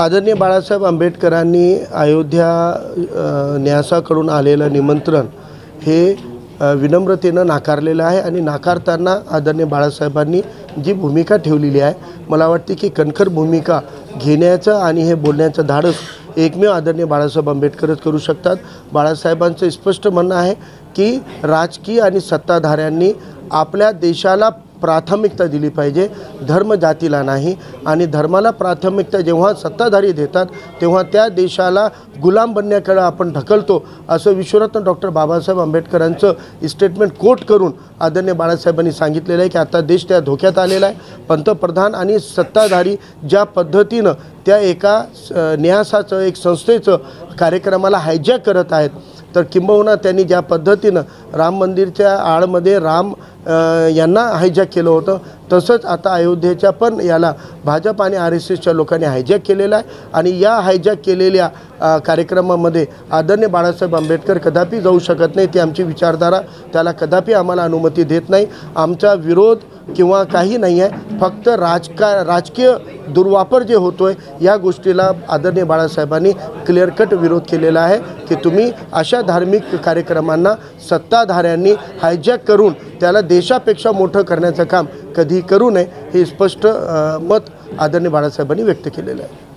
आदरणीय बाळासाहेब आंबेडकरांनी अयोध्या न्यासाकडून आलेलं निमंत्रण हे विनम्रतेनं नाकारलेलं आहे आणि नाकारताना आदरणीय बाळासाहेबांनी जी भूमिका ठेवलेली आहे, मला वाटते की कणखर भूमिका घेण्याचं आणि हे बोलण्याचं धाडस एकमेव आदरणीय बाळासाहेब आंबेडकरच करू शकतात। बाळासाहेबांचं स्पष्ट म्हणणं आहे की राजकीय आणि सत्ताधाऱ्यांनी आपल्या देशाला प्राथमिकता दिली पाहिजे, धर्म जातीला नाही। आणि धर्माला प्राथमिकता जेव्हा सत्ताधारी देतात तेव्हा त्या देशाला गुलाम बनण्याकडे आपण ढकलतो, असं विश्वरत्न डॉक्टर बाबासाहेब आंबेडकरांचं स्टेटमेंट कोट करून आदरणीय बाळासाहेबांनी सांगितलेलं आहे की आता देश त्या धोक्यात आलेला आहे। पंतप्रधान आणि सत्ताधारी ज्या पद्धतीनं त्या एका न्यासाचं एक संस्थेचं कार्यक्रमाला हायजॅक करत आहेत, तर किंबहुना त्यांनी ज्या पद्धतीनं राम मंदिरच्या आडमध्ये राम यांना हायजॅक केलं होतं, तसंच आता अयोध्येच्या पण याला भाजप आणि RSSच्या लोकांनी हायजॅक केलेला आहे। आणि या हायजॅक केलेल्या कार्यक्रमामध्ये आदरणीय बाळासाहेब आंबेडकर कदापि जाऊ शकत नाही। ती आमची विचारधारा त्याला कदापि आम्हाला अनुमती देत नाही। आमचा विरोध किंवा काही नाही आहे, फक्त राजकीय दुर्वापर जे होतो आहे या गोष्टीला आदरणीय बाळासाहेबांनी क्लिअर कट विरोध केलेला आहे की तुम्ही अशा धार्मिक कार्यक्रमांना सत्ताधाऱ्यांनी हायजॅक करून त्याला देशापेक्षा मोठं करण्याचं काम कधी करू नये, हे स्पष्ट मत आदरणीय बाळासाहेबांनी व्यक्त केलेलं आहे।